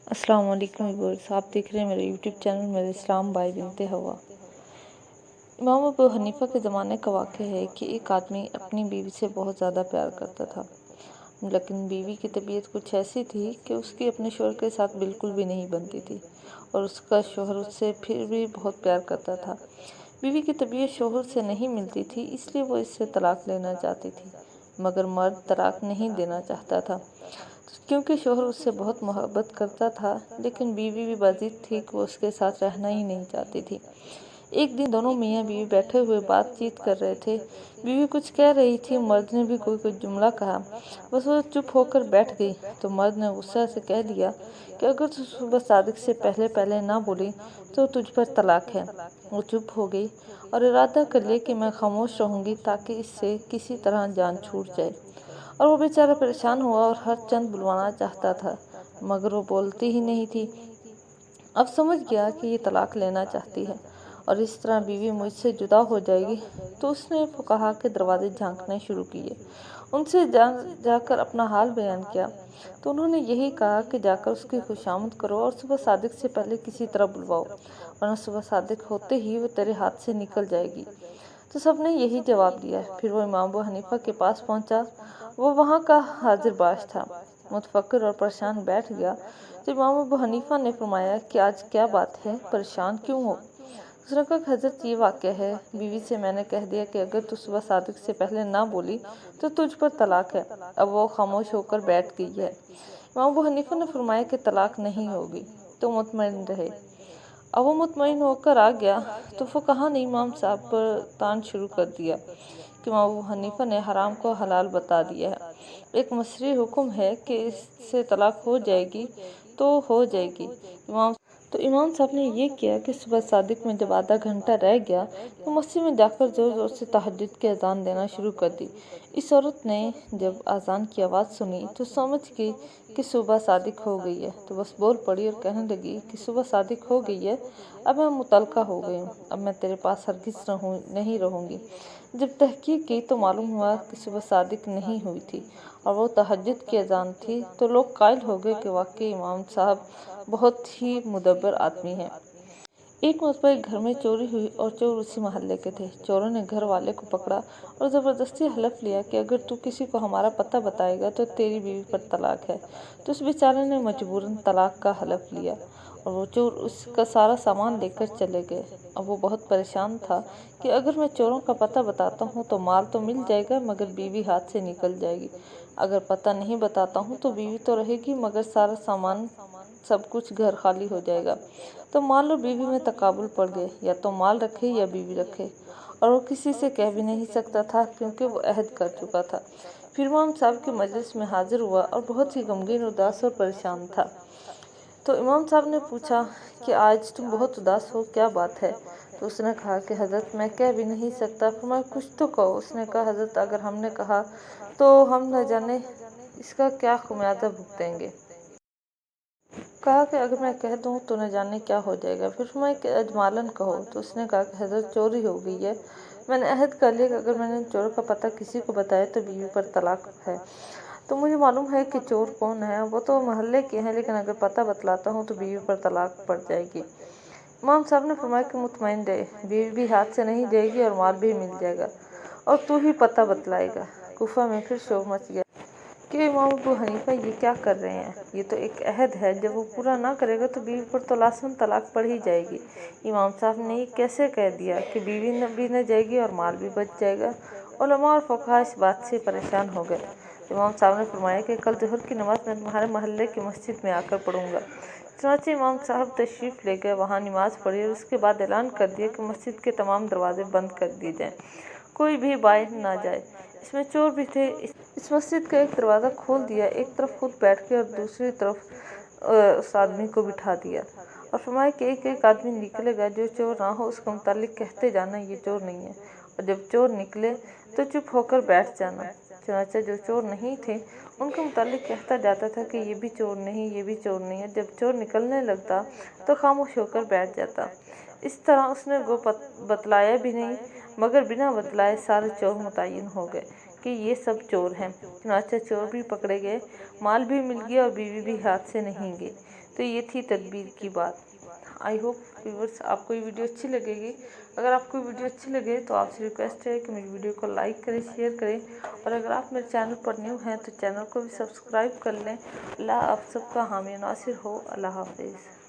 السلام علیکم ویورز، آپ دیکھ رہے ہیں میرے یوٹیوب چینل میرے اسلام بائی بنت ہوا۔ امام ابو حنیفہ کے زمانے کا واقعہ ہے کہ ایک آدمی اپنی بیوی سے بہت زیادہ پیار کرتا تھا، لیکن بیوی کی طبیعت کچھ ایسی تھی کہ اس کی اپنے شوہر کے ساتھ بالکل بھی نہیں بنتی تھی، اور اس کا شوہر اس سے پھر بھی بہت پیار کرتا تھا۔ بیوی کی طبیعت شوہر سے نہیں ملتی تھی، اس لیے وہ اس سے طلاق لینا چاہتی تھی، مگر مرد طلاق نہیں دینا چاہتا تھا کیونکہ شوہر اس سے بہت محبت کرتا تھا، لیکن بیوی بھی باضد تھی کہ وہ اس کے ساتھ رہنا ہی نہیں چاہتی تھی۔ ایک دن دونوں میاں بیوی بیٹھے ہوئے بات چیت کر رہے تھے۔ بیوی کچھ کہہ رہی تھی، مرد نے بھی کوئی جملہ کہا، بس وہ چپ ہو کر بیٹھ گئی تو مرد نے غصہ سے کہہ دیا کہ اگر تو صبح صادق سے پہلے نہ بولی تو تجھ پر طلاق ہے۔ وہ چپ ہو گئی اور ارادہ کر لیا کہ میں خاموش رہوں گی تاکہ اس سے کسی طرح جان چھوٹ جائے، اور وہ بیچارہ پریشان ہوا اور ہر چند بلوانا چاہتا تھا، مگر وہ بولتی ہی نہیں تھی۔ اب سمجھ گیا کہ یہ طلاق لینا چاہتی ہے اور اس طرح بیوی مجھ سے جدا ہو جائے گی، تو اس نے فقہا کے دروازے جھانکنے شروع کیے۔ ان سے جا کر اپنا حال بیان کیا تو انہوں نے یہی کہا کہ جا کر اس کی خوشامد کرو اور صبح صادق سے پہلے کسی طرح بلواؤ، ورنہ صبح صادق ہوتے ہی وہ تیرے ہاتھ سے نکل جائے گی۔ تو سب نے یہی جواب دیا۔ پھر وہ امام ابو حنیفہ کے پاس پہنچا۔ وہ وہاں کا حاضر باش تھا، متفکر اور پریشان بیٹھ گیا۔ تو امام ابو حنیفہ نے فرمایا کہ آج کیا بات ہے، پریشان کیوں ہو؟ اس نے کہا کہ حضرت یہ واقعہ ہے، بیوی سے میں نے کہہ دیا کہ اگر تو صبح صادق سے پہلے نہ بولی تو تجھ پر طلاق ہے۔ اب وہ خاموش ہو کر بیٹھ گئی ہے۔ امام ابو حنیفہ نے فرمایا کہ طلاق نہیں ہوگی، تو مطمئن رہے۔ اب وہ مطمئن ہو کر آ گیا تو فقہا نے امام صاحب پر تان شروع کر دیا کہ امام ابو حنیفہ نے حرام کو حلال بتا دیا ہے۔ ایک مصری حکم ہے کہ اس سے طلاق ہو جائے گی تو ہو جائے گی۔ تو امام صاحب نے یہ کیا کہ صبح صادق میں جب آدھا گھنٹہ رہ گیا تو مسجد میں جا کر زور زور سے تہجد کی اذان دینا شروع کر دی۔ اس عورت نے جب اذان کی آواز سنی تو سمجھ گئی کہ صبح صادق ہو گئی ہے، تو بس بول پڑی اور کہنے لگی کہ صبح صادق ہو گئی ہے، اب میں مطلقہ ہو گئی ہوں، اب میں تیرے پاس ہرگز نہیں رہوں گی۔ جب تحقیق کی تو معلوم ہوا کہ صبح صادق نہیں ہوئی تھی اور وہ تہجد کی اذان تھی، تو لوگ قائل ہو گئے کہ واقعی امام صاحب بہت ہی مدبر آدمی ہیں۔ ایک مرتبہ ایک گھر میں چوری ہوئی اور چور اسی محلے کے تھے۔ چوروں نے گھر والے کو پکڑا اور زبردستی حلف لیا کہ اگر تو کسی کو ہمارا پتہ بتائے گا تو تیری بیوی پر طلاق ہے۔ تو اس بیچارے نے مجبوراً طلاق کا حلف لیا اور وہ چور اس کا سارا سامان لے کر چلے گئے۔ اب وہ بہت پریشان تھا کہ اگر میں چوروں کا پتہ بتاتا ہوں تو مال تو مل جائے گا، مگر بیوی ہاتھ سے نکل جائے گی۔ اگر پتہ نہیں بتاتا ہوں تو بیوی تو رہے گی، مگر سارا سامان سب کچھ گھر خالی ہو جائے گا۔ تو مال اور بیوی میں تقابل پڑ گئے، یا تو مال رکھے یا بیوی رکھے، اور وہ کسی سے کہہ بھی نہیں سکتا تھا کیونکہ وہ عہد کر چکا تھا۔ پھر امام صاحب کی مجلس میں حاضر ہوا اور بہت ہی غمگین، اداس اور پریشان تھا۔ تو امام صاحب نے پوچھا کہ آج تم بہت اداس ہو، کیا بات ہے؟ تو اس نے کہا کہ حضرت میں کہہ بھی نہیں سکتا۔ فرمایا کچھ تو کہو۔ اس نے کہا حضرت اگر ہم نے کہا تو ہم نہ جانے اس کا کیا خمیازہ بھگتیں گے۔ کہا کہ اگر میں کہہ دوں تو نہ جانے کیا ہو جائے گا۔ پھر فرمایا کہ اجمالاً کہو۔ تو اس نے کہا کہ حضرت چوری ہو گئی ہے، میں نے عہد کر لیا کہ اگر میں نے چور کا پتہ کسی کو بتایا تو بیوی پر طلاق ہے۔ تو مجھے معلوم ہے کہ چور کون ہے، وہ تو محلے کے ہیں، لیکن اگر پتہ بتلاتا ہوں تو بیوی پر طلاق پڑ جائے گی۔ امام صاحب نے فرمایا کہ مطمئن رہے، بیوی بھی ہاتھ سے نہیں جائے گی اور مال بھی مل جائے گا، اور تو ہی پتہ بتلائے گا۔ کوفہ میں پھر شور مچ گیا کہ امام ابو حنیفہ یہ کیا کر رہے ہیں، یہ تو ایک عہد ہے، جب وہ پورا نہ کرے گا تو بیوی پر تو لازماً طلاق پڑ ہی جائے گی۔ امام صاحب نے یہ کیسے کہہ دیا کہ بیوی بھی نہ جائے گی اور مال بھی بچ جائے گا؟ علماء اور فقہا اس بات سے پریشان ہو گئے۔ امام صاحب نے فرمایا کہ کل ظہر کی نماز میں تمہارے محلے کی مسجد میں آ کر پڑھوں گا۔ چنانچہ امام صاحب تشریف لے گئے، وہاں نماز پڑھی اور اس کے بعد اعلان کر دیا کہ مسجد کے تمام دروازے بند کر دیے جائیں، کوئی بھی باہر نہ جائے۔ اس میں چور بھی تھے، اس مسجد کا ایک دروازہ کھول دیا، ایک طرف خود بیٹھ گئے اور دوسری طرف اس آدمی کو بٹھا دیا، اور فرمایا کہ ایک ایک آدمی نکلے گا، جو چور نہ ہو اس کے متعلق کہتے جانا یہ چور نہیں ہے، اور جب چور نکلے تو چپ ہو کر بیٹھ جانا۔ چنانچہ جو چور نہیں تھے ان کے متعلق کہتا جاتا تھا کہ یہ بھی چور نہیں، یہ بھی چور نہیں ہے۔ جب چور نکلنے لگتا تو خاموش ہو کر بیٹھ جاتا۔ اس طرح اس نے بتلایا بھی نہیں، مگر بنا بتلائے سارے چور متعین ہو گئے۔ کہ یہ سب چور ہیں۔ چنانچہ چور بھی پکڑے گئے، مال بھی مل گیا اور بیوی بھی ہاتھ سے نہیں گئی۔ تو یہ تھی تدبیر کی بات۔ آئی ہوپ ویورس آپ کو یہ ویڈیو اچھی لگے گی۔ اگر آپ کو ویڈیو اچھی لگے تو آپ سے ریکویسٹ ہے کہ میری ویڈیو کو لائک کریں، شیئر کریں، اور اگر آپ میرے چینل پر نیو ہیں تو چینل کو بھی سبسکرائب کر لیں۔ اللہ آپ سب کا حامی و ناصر ہو۔ اللہ حافظ۔